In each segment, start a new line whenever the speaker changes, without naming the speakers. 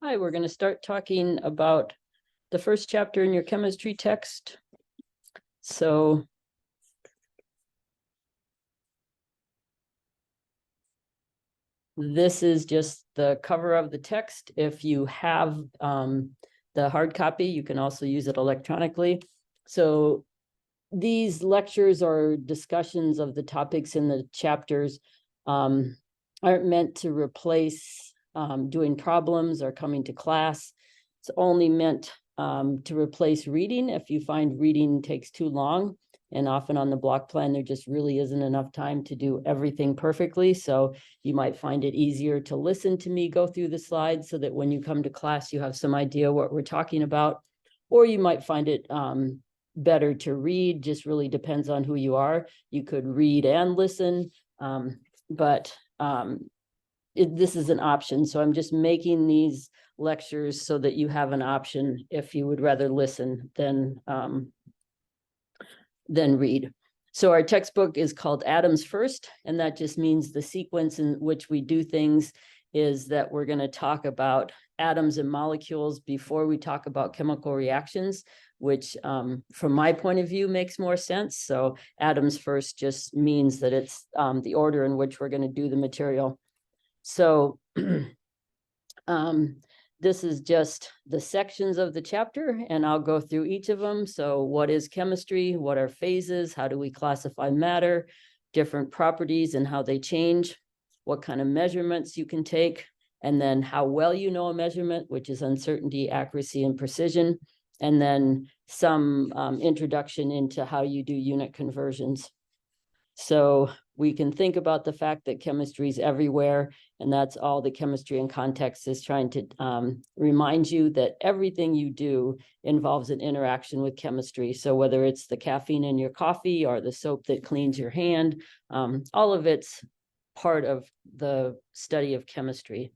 Hi, we're going to start talking about the first chapter in your chemistry text. So this is just the cover of the text. If you have the hard copy, you can also use it electronically. So these lectures or discussions of the topics in the chapters aren't meant to replace doing problems or coming to class. It's only meant to replace reading if you find reading takes too long. And often on the block plan, there just really isn't enough time to do everything perfectly. So you might find it easier to listen to me go through the slides so that when you come to class, you have some idea what we're talking about. Or you might find it better to read, just really depends on who you are. You could read and listen, but this is an option. So I'm just making these lectures so that you have an option if you would rather listen than read. So our textbook is called Atoms First, and that just means the sequence in which we do things is that we're going to talk about atoms and molecules before we talk about chemical reactions, which from my point of view makes more sense. So atoms first just means that it's the order in which we're going to do the material. So this is just the sections of the chapter, and I'll go through each of them. So what is chemistry? What are phases? How do we classify matter? Different properties and how they change? What kind of measurements you can take? And then how well you know a measurement, which is uncertainty, accuracy, and precision. And then some introduction into how you do unit conversions. So we can think about the fact that chemistry is everywhere, and that's all the chemistry in context is trying to remind you that everything you do involves an interaction with chemistry. So whether it's the caffeine in your coffee or the soap that cleans your hand, all of it's part of the study of chemistry.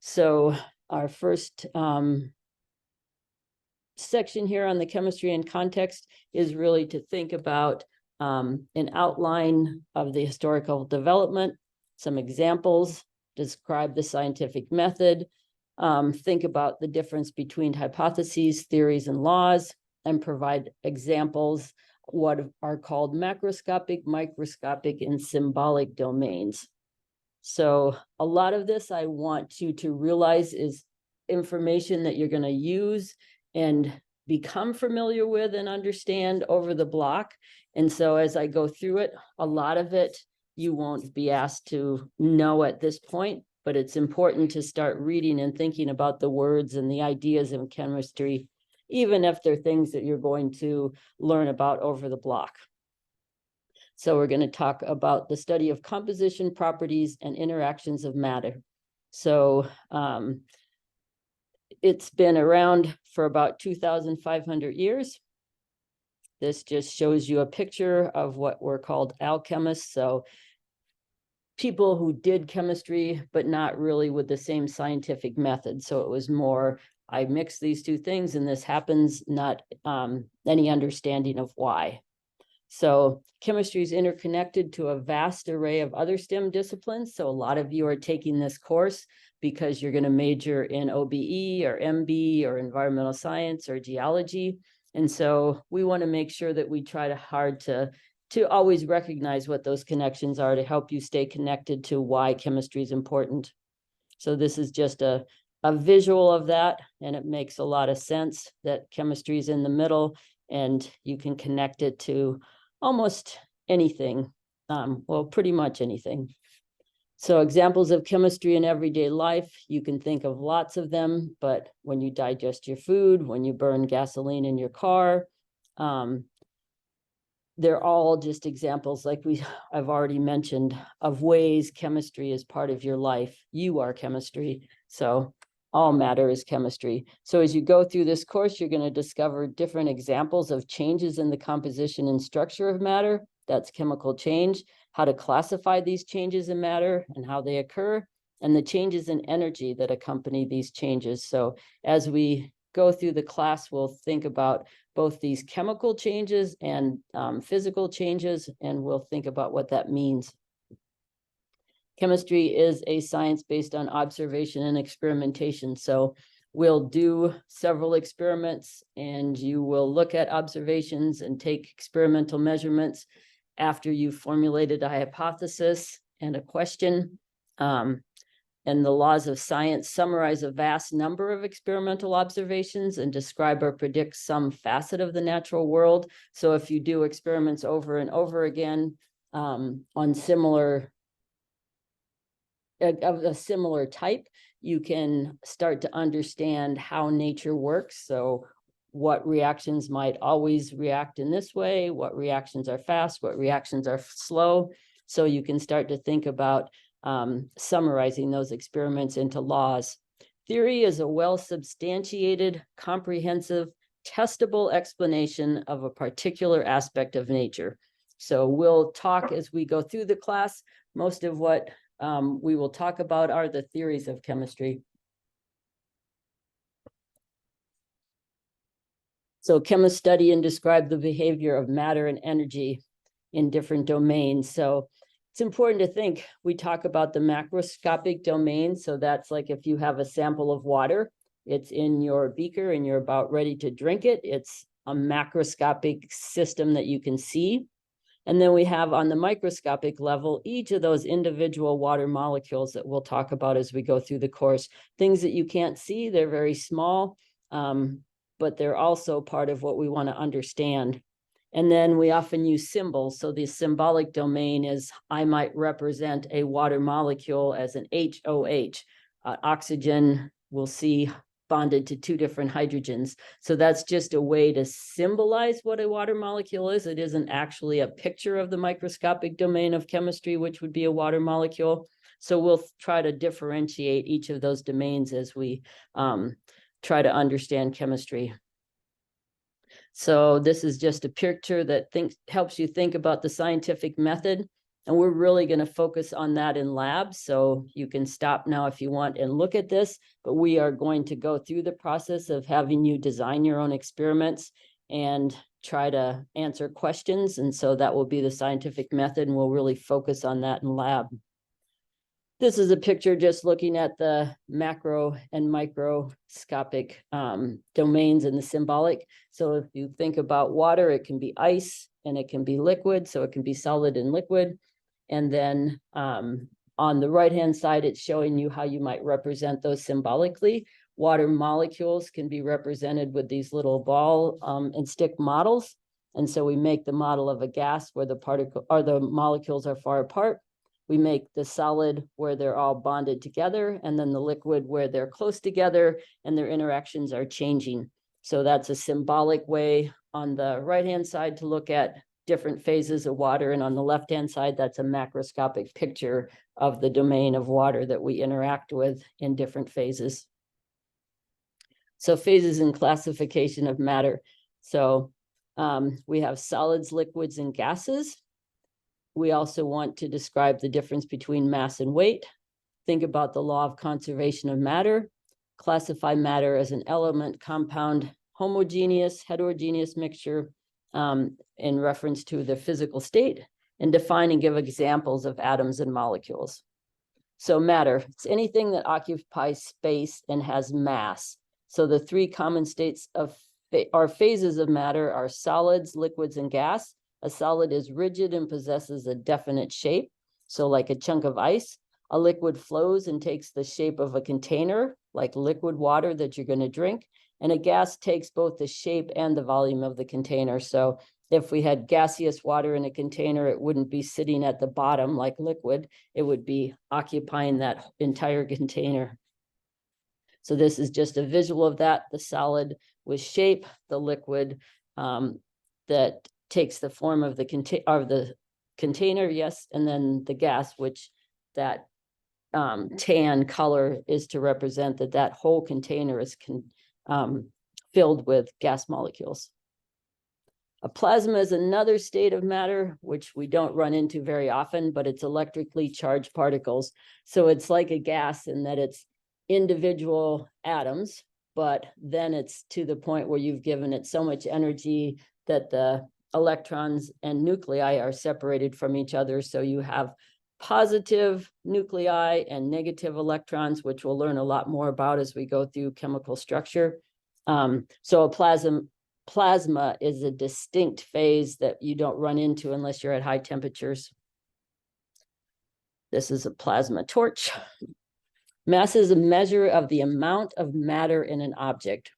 So our first section here on the chemistry in context is really to think about an outline of the historical development, some examples, describe the scientific method, think about the difference between hypotheses, theories, and laws, and provide examples, what are called macroscopic, microscopic, and symbolic domains. So a lot of this I want you to realize is information that you're going to use and become familiar with and understand over the block. And so as I go through it, a lot of it you won't be asked to know at this point, but it's important to start reading and thinking about the words and the ideas in chemistry, even if they're things that you're going to learn about over the block. So we're going to talk about the study of composition, properties, and interactions of matter. So it's been around for about 2,500 years. This just shows you a picture of what were called alchemists. So people who did chemistry, but not really with the same scientific method. So it was more, I mix these two things and this happens, not any understanding of why. So chemistry is interconnected to a vast array of other STEM disciplines. So a lot of you are taking this course because you're going to major in OBE or MB or environmental science or geology. And so we want to make sure that we try hard to always recognize what those connections are to help you stay connected to why chemistry is important. So this is just a visual of that, and it makes a lot of sense that chemistry is in the middle and you can connect it to almost anything, well, pretty much anything. So examples of chemistry in everyday life, you can think of lots of them, but when you digest your food, when you burn gasoline in your car, they're all just examples, like I've already mentioned, of ways chemistry is part of your life. You are chemistry, so all matter is chemistry. So as you go through this course, you're going to discover different examples of changes in the composition and structure of matter. That's chemical change, how to classify these changes in matter and how they occur, and the changes in energy that accompany these changes. So as we go through the class, we'll think about both these chemical changes and physical changes, and we'll think about what that means. Chemistry is a science based on observation and experimentation. So we'll do several experiments and you will look at observations and take experimental measurements after you've formulated a hypothesis and a question. And the laws of science summarize a vast number of experimental observations and describe or predict some facet of the natural world. So if you do experiments over and over again on of a similar type, you can start to understand how nature works. So what reactions might always react in this way, what reactions are fast, what reactions are slow. So you can start to think about summarizing those experiments into laws. Theory is a well-substantiated, comprehensive, testable explanation of a particular aspect of nature. So we'll talk as we go through the class. Most of what we will talk about are the theories of chemistry. So chemists study and describe the behavior of matter and energy in different domains. So it's important to think, we talk about the macroscopic domain. So that's like if you have a sample of water, it's in your beaker and you're about ready to drink it. It's a macroscopic system that you can see. And then we have on the microscopic level, each of those individual water molecules that we'll talk about as we go through the course. Things that you can't see, they're very small, but they're also part of what we want to understand. And then we often use symbols. So the symbolic domain is, I might represent a water molecule as an HOH. Oxygen, we'll see, bonded to two different hydrogens. So that's just a way to symbolize what a water molecule is. It isn't actually a picture of the microscopic domain of chemistry, which would be a water molecule. So we'll try to differentiate each of those domains as we try to understand chemistry. So this is just a picture that helps you think about the scientific method. And we're really going to focus on that in lab. So you can stop now if you want and look at this, but we are going to go through the process of having you design your own experiments and try to answer questions. And so that will be the scientific method, and we'll really focus on that in lab. This is a picture just looking at the macro and microscopic domains in the symbolic. So if you think about water, it can be ice and it can be liquid. So it can be solid and liquid. And then on the right-hand side, it's showing you how you might represent those symbolically. Water molecules can be represented with these little ball and stick models. And so we make the model of a gas where the molecules are far apart. We make the solid where they're all bonded together, and then the liquid where they're close together and their interactions are changing. So that's a symbolic way on the right-hand side to look at different phases of water. And on the left-hand side, that's a macroscopic picture of the domain of water that we interact with in different phases. So phases in classification of matter. So we have solids, liquids, and gases. We also want to describe the difference between mass and weight. Think about the law of conservation of matter. Classify matter as an element, compound, homogeneous, heterogeneous mixture in reference to the physical state, and define and give examples of atoms and molecules. So matter, it's anything that occupies space and has mass. So the three common states of or phases of matter are solids, liquids, and gas. A solid is rigid and possesses a definite shape. So like a chunk of ice. A liquid flows and takes the shape of a container, like liquid water that you're going to drink. And a gas takes both the shape and the volume of the container. So if we had gaseous water in a container, it wouldn't be sitting at the bottom like liquid. It would be occupying that entire container. So this is just a visual of that. The solid with shape, the liquid that takes the form of the container, yes, and then the gas, which that tan color is to represent that whole container is filled with gas molecules. A plasma is another state of matter, which we don't run into very often, but it's electrically charged particles. So it's like a gas in that it's individual atoms, but then it's to the point where you've given it so much energy that the electrons and nuclei are separated from each other. So you have positive nuclei and negative electrons, which we'll learn a lot more about as we go through chemical structure. So a plasma is a distinct phase that you don't run into unless you're at high temperatures. This is a plasma torch. Mass is a measure of the amount of matter in an object,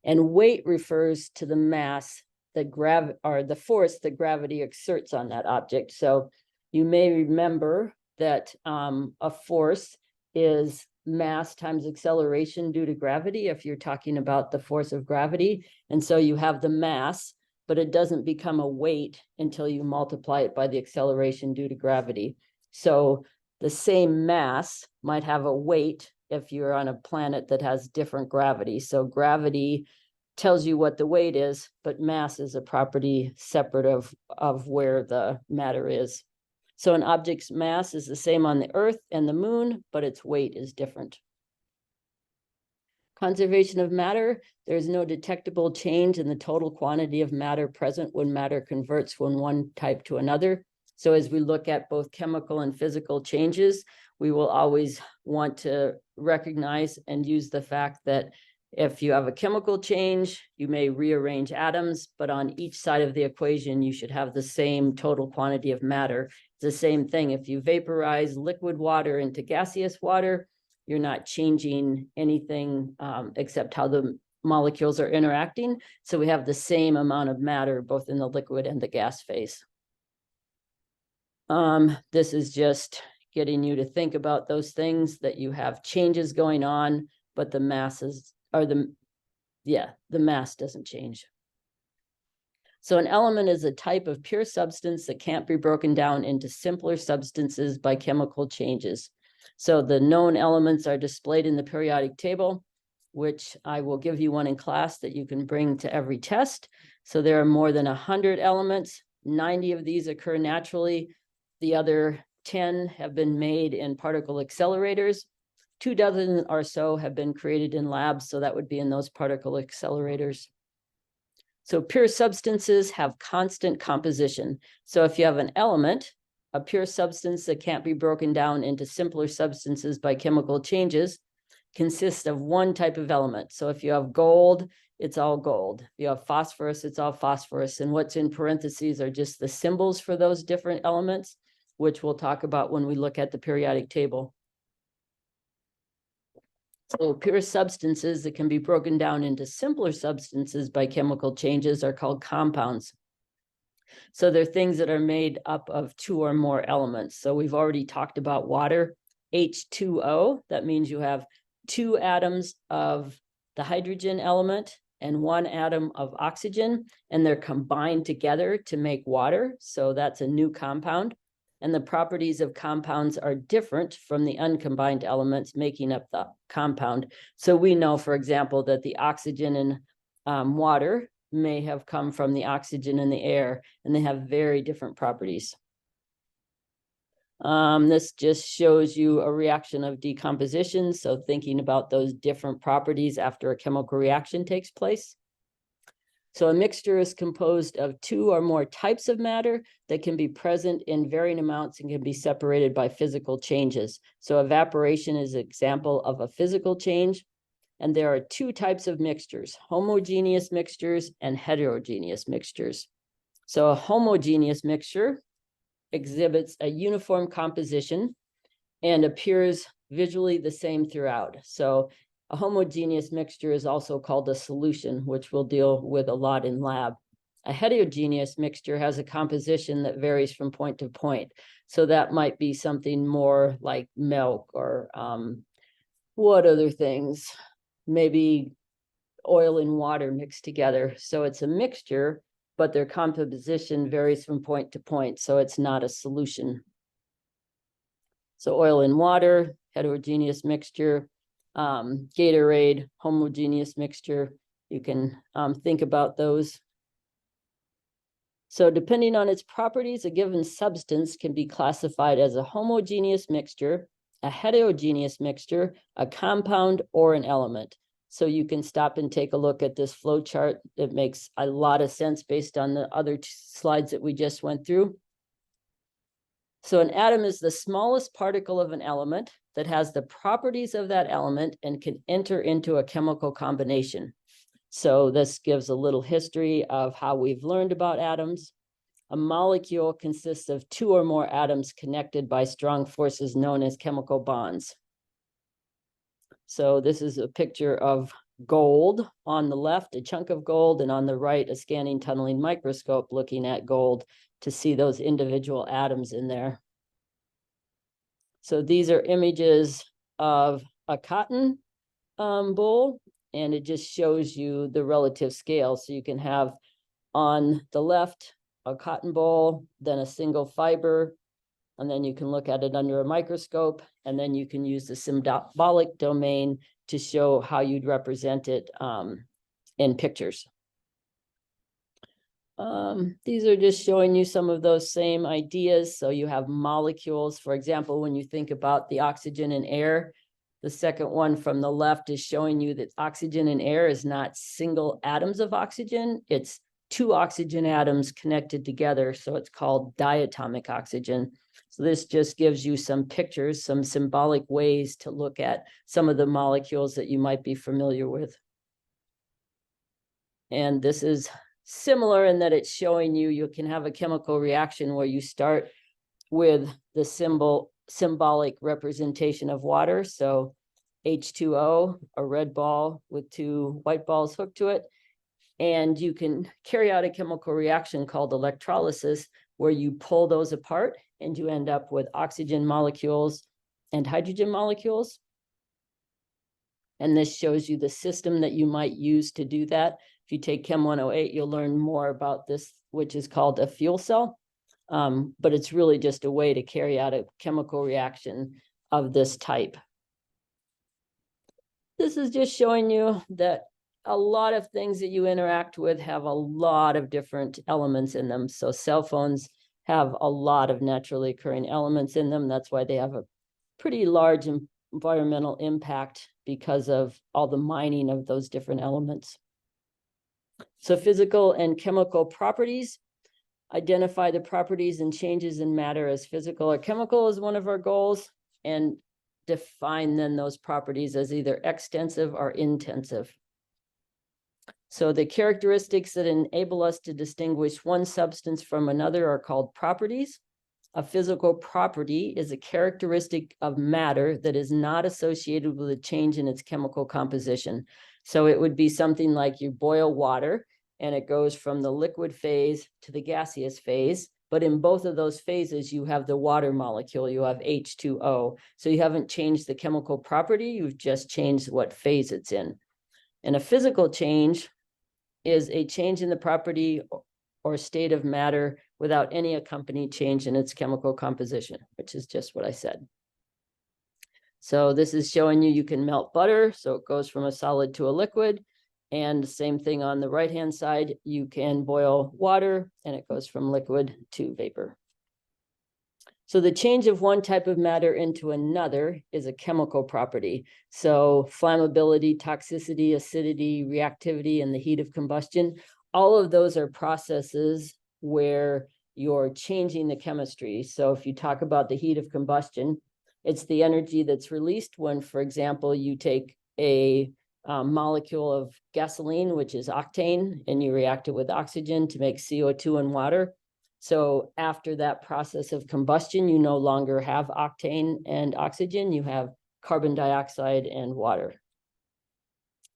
and weight refers to the mass that the force that gravity exerts on that object. So you may remember that a force is mass times acceleration due to gravity, if you're talking about the force of gravity. And so you have the mass, but it doesn't become a weight until you multiply it by the acceleration due to gravity. So the same mass might have a weight if you're on a planet that has different gravity. So gravity tells you what the weight is, but mass is a property separate of where the matter is. So an object's mass is the same on the Earth and the moon, but its weight is different. Conservation of matter, there's no detectable change in the total quantity of matter present when matter converts from one type to another. So as we look at both chemical and physical changes, we will always want to recognize and use the fact that if you have a chemical change, you may rearrange atoms, but on each side of the equation, you should have the same total quantity of matter. It's the same thing. If you vaporize liquid water into gaseous water, you're not changing anything except how the molecules are interacting. So we have the same amount of matter, both in the liquid and the gas phase. This is just getting you to think about those things, that you have changes going on, but the masses are the mass doesn't change. So an element is a type of pure substance that can't be broken down into simpler substances by chemical changes. So the known elements are displayed in the periodic table, which I will give you one in class that you can bring to every test. So there are more than 100 elements. 90 of these occur naturally. The other 10 have been made in particle accelerators. 24 or so have been created in labs, so that would be in those particle accelerators. So pure substances have constant composition. So if you have an element, a pure substance that can't be broken down into simpler substances by chemical changes, consists of one type of element. So if you have gold, it's all gold. If you have phosphorus, it's all phosphorus. And what's in parentheses are just the symbols for those different elements, which we'll talk about when we look at the periodic table. So pure substances that can be broken down into simpler substances by chemical changes are called compounds. So they're things that are made up of two or more elements. So we've already talked about water, H2O. That means you have two atoms of the hydrogen element and one atom of oxygen, and they're combined together to make water. So that's a new compound. And the properties of compounds are different from the uncombined elements making up the compound. So we know, for example, that the oxygen in water may have come from the oxygen in the air, and they have very different properties. This just shows you a reaction of decomposition. So thinking about those different properties after a chemical reaction takes place. So a mixture is composed of two or more types of matter that can be present in varying amounts and can be separated by physical changes. So evaporation is an example of a physical change. And there are two types of mixtures, homogeneous mixtures and heterogeneous mixtures. So a homogeneous mixture exhibits a uniform composition and appears visually the same throughout. So a homogeneous mixture is also called a solution, which we'll deal with a lot in lab. A heterogeneous mixture has a composition that varies from point to point. So that might be something more like milk or what other things? Maybe oil and water mixed together. So it's a mixture, but their composition varies from point to point. So it's not a solution. So oil and water, heterogeneous mixture. Gatorade, homogeneous mixture. You can think about those. So depending on its properties, a given substance can be classified as a homogeneous mixture, a heterogeneous mixture, a compound, or an element. So you can stop and take a look at this flow chart. It makes a lot of sense based on the other slides that we just went through. So an atom is the smallest particle of an element that has the properties of that element and can enter into a chemical combination. So this gives a little history of how we've learned about atoms. A molecule consists of two or more atoms connected by strong forces known as chemical bonds. So this is a picture of gold on the left, a chunk of gold, and on the right, a scanning tunneling microscope looking at gold to see those individual atoms in there. So these are images of a cotton bowl, and it just shows you the relative scale. So you can have on the left a cotton bowl, then a single fiber, and then you can look at it under a microscope, and then you can use the symbolic domain to show how you'd represent it in pictures. These are just showing you some of those same ideas. So you have molecules. For example, when you think about the oxygen and air, the second one from the left is showing you that oxygen and air is not single atoms of oxygen. It's two oxygen atoms connected together. So it's called diatomic oxygen. So this just gives you some pictures, some symbolic ways to look at some of the molecules that you might be familiar with. And this is similar in that it's showing you can have a chemical reaction where you start with the symbolic representation of water. So H2O, a red ball with two white balls hooked to it. And you can carry out a chemical reaction called electrolysis, where you pull those apart and you end up with oxygen molecules and hydrogen molecules. And this shows you the system that you might use to do that. If you take Chem 108, you'll learn more about this, which is called a fuel cell. But it's really just a way to carry out a chemical reaction of this type. This is just showing you that a lot of things that you interact with have a lot of different elements in them. So cell phones have a lot of naturally occurring elements in them. That's why they have a pretty large environmental impact because of all the mining of those different elements. So physical and chemical properties. Identify the properties and changes in matter as physical or chemical is one of our goals, and define then those properties as either extensive or intensive. So the characteristics that enable us to distinguish one substance from another are called properties. A physical property is a characteristic of matter that is not associated with a change in its chemical composition. So it would be something like you boil water and it goes from the liquid phase to the gaseous phase. But in both of those phases, you have the water molecule, you have H2O. So you haven't changed the chemical property, you've just changed what phase it's in. And a physical change is a change in the property or state of matter without any accompanied change in its chemical composition, which is just what I said. So this is showing you can melt butter, so it goes from a solid to a liquid. And same thing on the right-hand side, you can boil water and it goes from liquid to vapor. So the change of one type of matter into another is a chemical property. So flammability, toxicity, acidity, reactivity, and the heat of combustion, all of those are processes where you're changing the chemistry. So if you talk about the heat of combustion, it's the energy that's released when, for example, you take a molecule of gasoline, which is octane, and you react it with oxygen to make CO2 and water. So after that process of combustion, you no longer have octane and oxygen, you have carbon dioxide and water.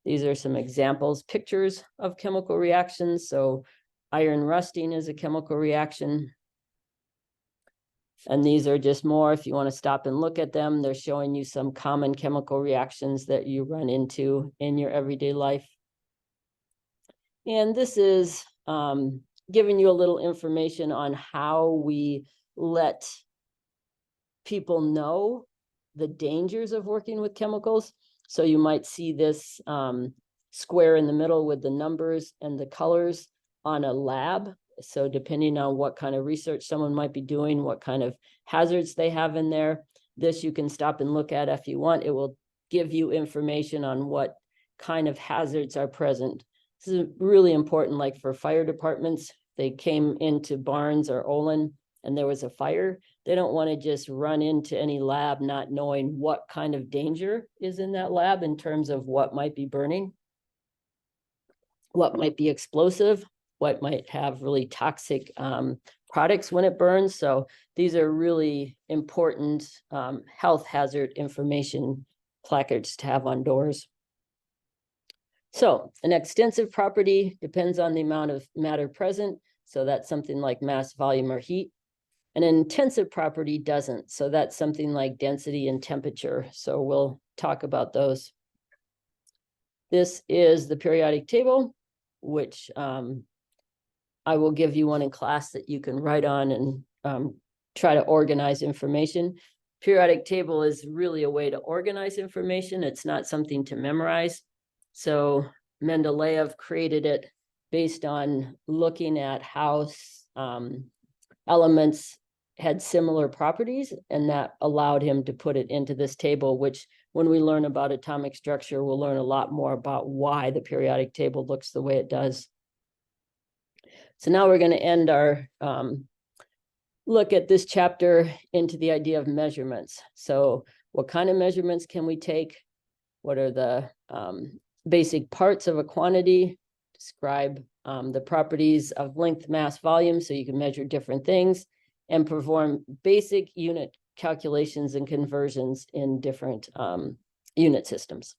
These are some examples, pictures of chemical reactions. So iron rusting is a chemical reaction. And these are just more, if you want to stop and look at them, they're showing you some common chemical reactions that you run into in your everyday life. And this is giving you a little information on how we let people know the dangers of working with chemicals. So you might see this square in the middle with the numbers and the colors on a lab. So depending on what kind of research someone might be doing, what kind of hazards they have in there, this you can stop and look at if you want. It will give you information on what kind of hazards are present. This is really important, like for fire departments. They came into Barnes or Olin and there was a fire, they don't want to just run into any lab not knowing what kind of danger is in that lab in terms of what might be burning, what might be explosive, what might have really toxic products when it burns. So these are really important health hazard information placards to have on doors. So an extensive property depends on the amount of matter present. So that's something like mass, volume, or heat. An intensive property doesn't. So that's something like density and temperature. So we'll talk about those. This is the periodic table, which I will give you one in class that you can write on and try to organize information. Periodic table is really a way to organize information. It's not something to memorize. So Mendeleev created it based on looking at how elements had similar properties, and that allowed him to put it into this table, which when we learn about atomic structure, we'll learn a lot more about why the periodic table looks the way it does. So now we're going to end our look at this chapter into the idea of measurements. So what kind of measurements can we take? What are the basic parts of a quantity? Describe the properties of length, mass, volume, so you can measure different things, and perform basic unit calculations and conversions in different unit systems.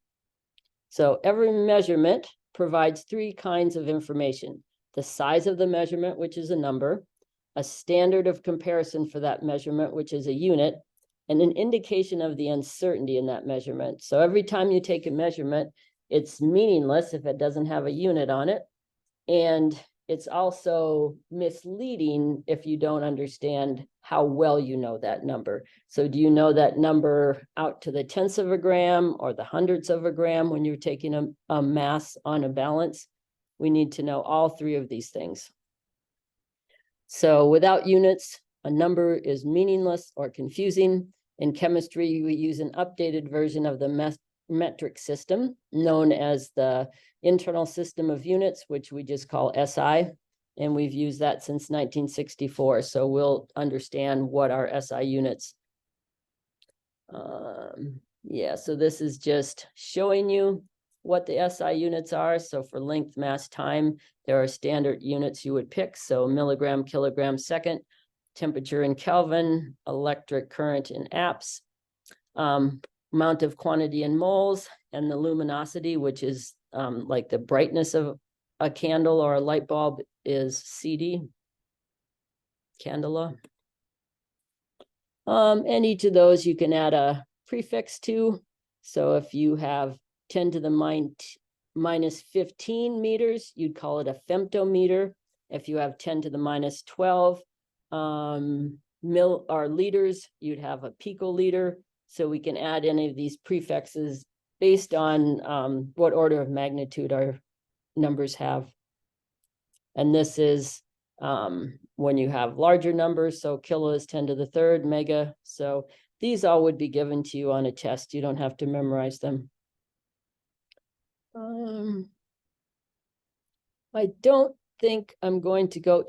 So every measurement provides three kinds of information: the size of the measurement, which is a number, a standard of comparison for that measurement, which is a unit, and an indication of the uncertainty in that measurement. So every time you take a measurement, it's meaningless if it doesn't have a unit on it. And it's also misleading if you don't understand how well you know that number. So do you know that number out to the tenths of a gram or the hundredths of a gram when you're taking a mass on a balance? We need to know all three of these things. So without units, a number is meaningless or confusing. In chemistry, we use an updated version of the metric system known as the internal system of units, which we just call SI. And we've used that since 1964. So we'll understand what our SI units. Yeah, so this is just showing you what the SI units are. So for length, mass, time, there are standard units you would pick. So milligram, kilogram, second, temperature in Kelvin, electric current in amps, amount of quantity in moles, and the luminosity, which is like the brightness of a candle or a light bulb, is CD, candela. And each of those you can add a prefix to. So if you have 10 to the minus 15 meters, you'd call it a femtometer. If you have 10 to the minus 12 liters, you'd have a picoliter. So we can add any of these prefixes based on what order of magnitude our numbers have. And this is when you have larger numbers. So kilo is 10 to the third, mega. So these all would be given to you on a test. You don't have to memorize them. I don't think I'm going to go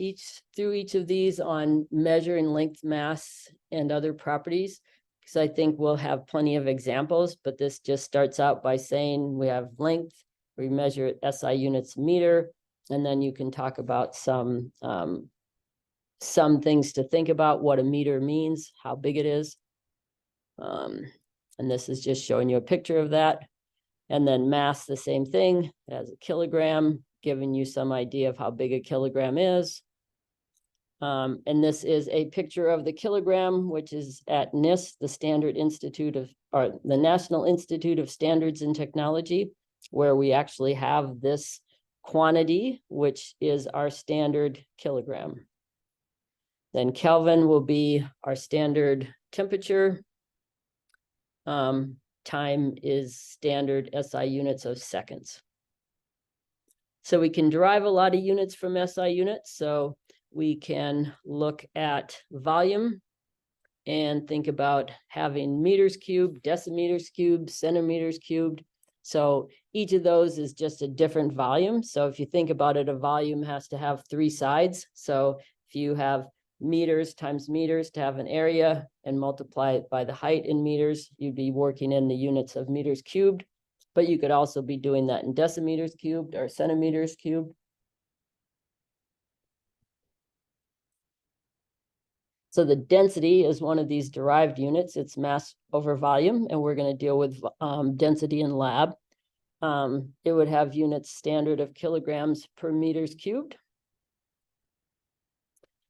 through each of these on measuring length, mass, and other properties, because I think we'll have plenty of examples, but this just starts out by saying we have length, we measure SI units meter, and then you can talk about some things to think about, what a meter means, how big it is. And this is just showing you a picture of that. And then mass, the same thing, it has a kilogram, giving you some idea of how big a kilogram is. And this is a picture of the kilogram, which is at NIST, the National Institute of Standards and Technology, where we actually have this quantity, which is our standard kilogram. Then Kelvin will be our standard temperature. Time is standard SI units of seconds. So we can derive a lot of units from SI units. So we can look at volume and think about having meters cubed, decimeters cubed, centimeters cubed. So each of those is just a different volume. So if you think about it, a volume has to have three sides. So if you have meters times meters to have an area and multiply it by the height in meters. You'd be working in the units of meters cubed, but you could also be doing that in decimeters cubed or centimeters cubed. So the density is one of these derived units. It's mass over volume, and we're going to deal with density in lab. It would have units standard of kilograms per meters cubed.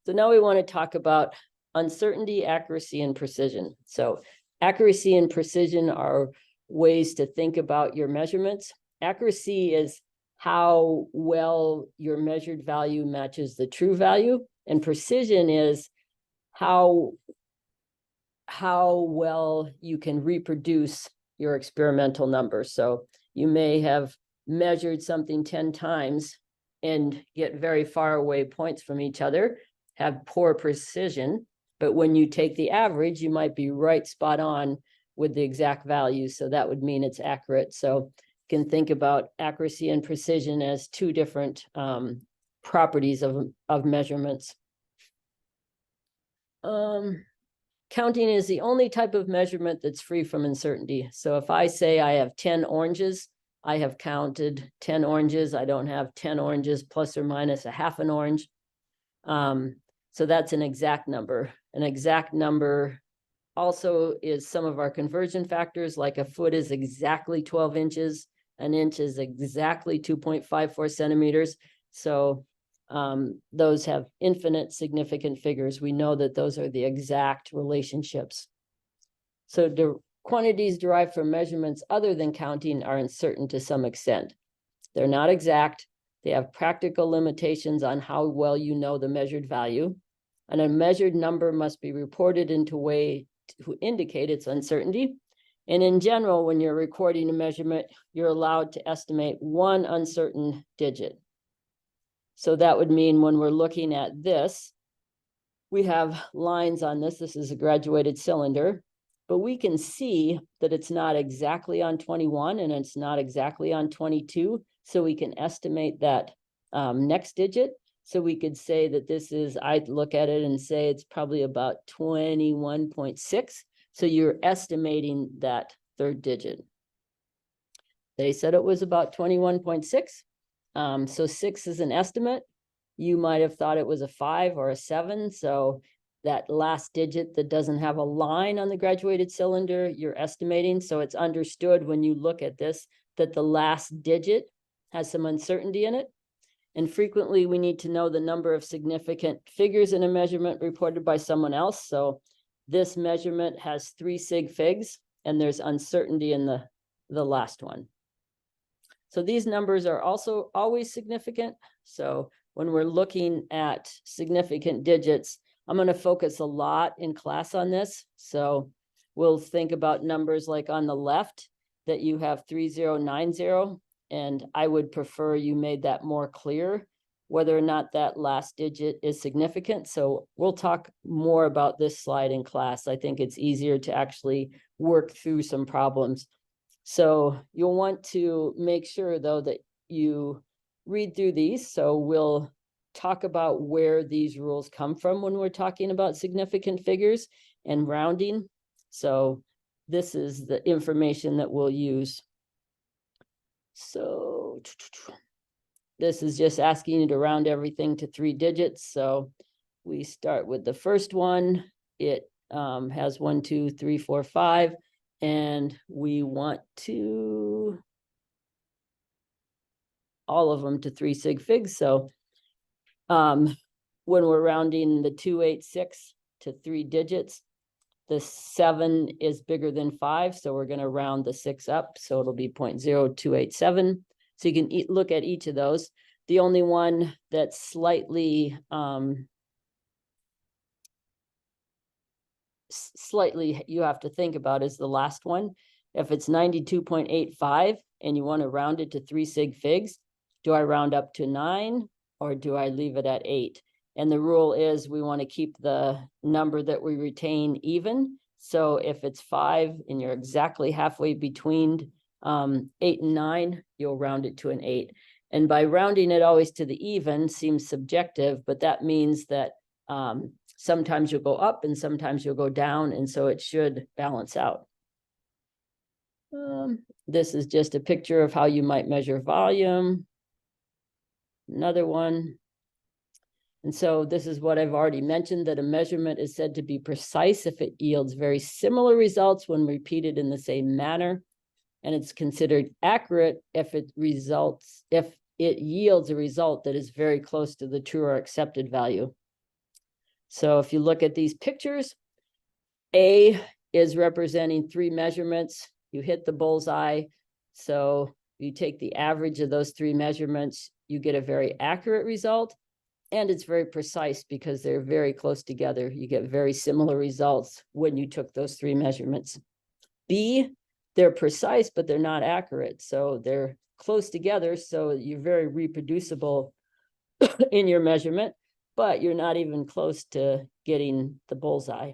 So now we want to talk about uncertainty, accuracy, and precision. So accuracy and precision are ways to think about your measurements. Accuracy is how well your measured value matches the true value, and precision is how well you can reproduce your experimental number. So you may have measured something 10 times and get very far away points from each other, have poor precision, but when you take the average, you might be right spot on with the exact value. So that would mean it's accurate. So you can think about accuracy and precision as two different properties of measurements. Counting is the only type of measurement that's free from uncertainty. So if I say I have 10 oranges, I have counted 10 oranges. I don't have 10 oranges plus or minus a half an orange. So that's an exact number. An exact number also is some of our conversion factors, like a foot is exactly 12 inches, an inch is exactly 2.54 centimeters. So those have infinite significant figures. We know that those are the exact relationships. So quantities derived from measurements other than counting are uncertain to some extent. They're not exact. They have practical limitations on how well you know the measured value. And a measured number must be reported into a way to indicate its uncertainty. And in general, when you're recording a measurement, you're allowed to estimate one uncertain digit. So that would mean when we're looking at this, we have lines on this. This is a graduated cylinder, but we can see that it's not exactly on 21 and it's not exactly on 22. So we can estimate that next digit. So we could say that this is, I'd look at it and say it's probably about 21.6. So you're estimating that third digit. They said it was about 21.6. So 6 is an estimate. You might have thought it was a 5 or a 7. So that last digit that doesn't have a line on the graduated cylinder, you're estimating. So it's understood when you look at this that the last digit has some uncertainty in it. And frequently we need to know the number of significant figures in a measurement reported by someone else. So this measurement has 3 sig figs and there's uncertainty in the last one. So these numbers are also always significant. So when we're looking at significant digits, I'm going to focus a lot in class on this. So we'll think about numbers like on the left that you have 3090. And I would prefer you made that more clear, whether or not that last digit is significant. So we'll talk more about this slide in class. I think it's easier to actually work through some problems. So you'll want to make sure, though, that you read through these. So we'll talk about where these rules come from when we're talking about significant figures and rounding. So this is the information that we'll use. So this is just asking you to round everything to 3 digits. So we start with the first one. It has 1, 2, 3, 4, 5. And we want to all of them to 3 sig figs. So when we're rounding the 286 to 3 digits, the 7 is bigger than 5. So we're going to round the 6 up. So it'll be 0.0287. So you can look at each of those. The only one that's slightly you have to think about is the last one. If it's 92.85 and you want to round it to 3 sig figs, do I round up to 9 or do I leave it at 8? And the rule is we want to keep the number that we retain even. So if it's 5 and you're exactly halfway between 8 and 9, you'll round it to an 8. And by rounding it always to the even seems subjective, but that means that Sometimes you'll go up and sometimes you'll go down, and so it should balance out. This is just a picture of how you might measure volume. Another one. And so this is what I've already mentioned, that a measurement is said to be precise if it yields very similar results when repeated in the same manner. And it's considered accurate if it yields a result that is very close to the true or accepted value. So if you look at these pictures, A is representing 3 measurements. You hit the bullseye. So you take the average of those 3 measurements, you get a very accurate result. And it's very precise because they're very close together. You get very similar results when you took those 3 measurements. B, they're precise, but they're not accurate. So they're close together, so you're very reproducible in your measurement, but you're not even close to getting the bullseye.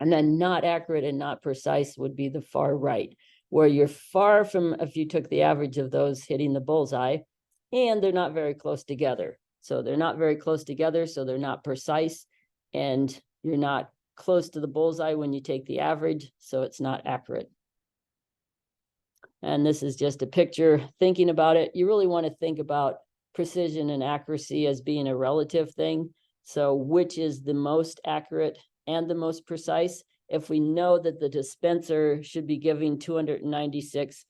And then not accurate and not precise would be the far right, where you're far from, if you took the average of those, hitting the bullseye, and they're not very close together. So they're not very close together, so they're not precise, and you're not close to the bullseye when you take the average, so it's not accurate. And this is just a picture thinking about it. You really want to think about precision and accuracy as being a relative thing. So which is the most accurate and the most precise? If we know that the dispenser should be giving 296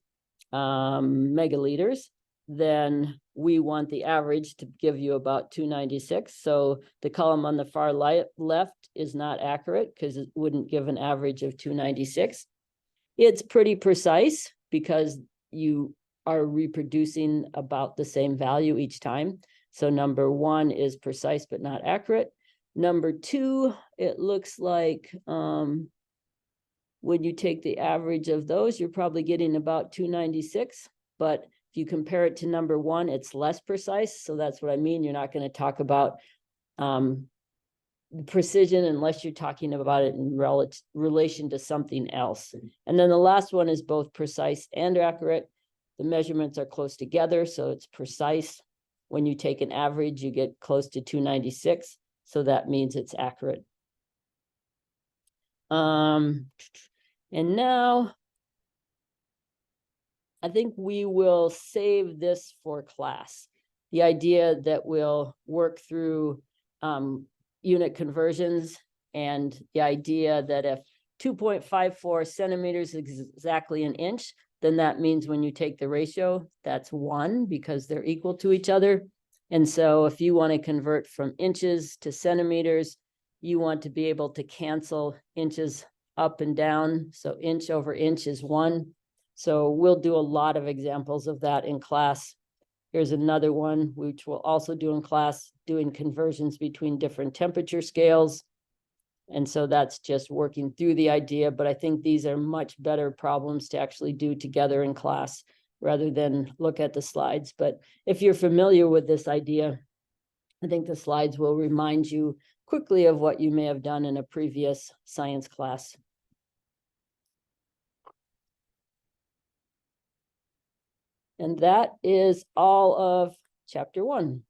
megaliters, then we want the average to give you about 296. So the column on the far left is not accurate because it wouldn't give an average of 296. It's pretty precise because you are reproducing about the same value each time. So number 1 is precise but not accurate. Number 2, it looks like when you take the average of those, you're probably getting about 296. But if you compare it to number 1, it's less precise. So that's what I mean. You're not going to talk about precision unless you're talking about it in relation to something else. And then the last one is both precise and accurate. The measurements are close together, so it's precise. When you take an average, you get close to 296, so that means it's accurate. And now I think we will save this for class. The idea that we'll work through unit conversions, and the idea that if 2.54 centimeters is exactly an inch, then that means when you take the ratio, that's 1 because they're equal to each other. And so if you want to convert from inches to centimeters, you want to be able to cancel inches up and down. So inch over inch is 1. So we'll do a lot of examples of that in class. Here's another one, which we'll also do in class, doing conversions between different temperature scales. And so that's just working through the idea, but I think these are much better problems to actually do together in class rather than look at the slides. But if you're familiar with this idea, I think the slides will remind you quickly of what you may have done in a previous science class. And that is all of chapter 1.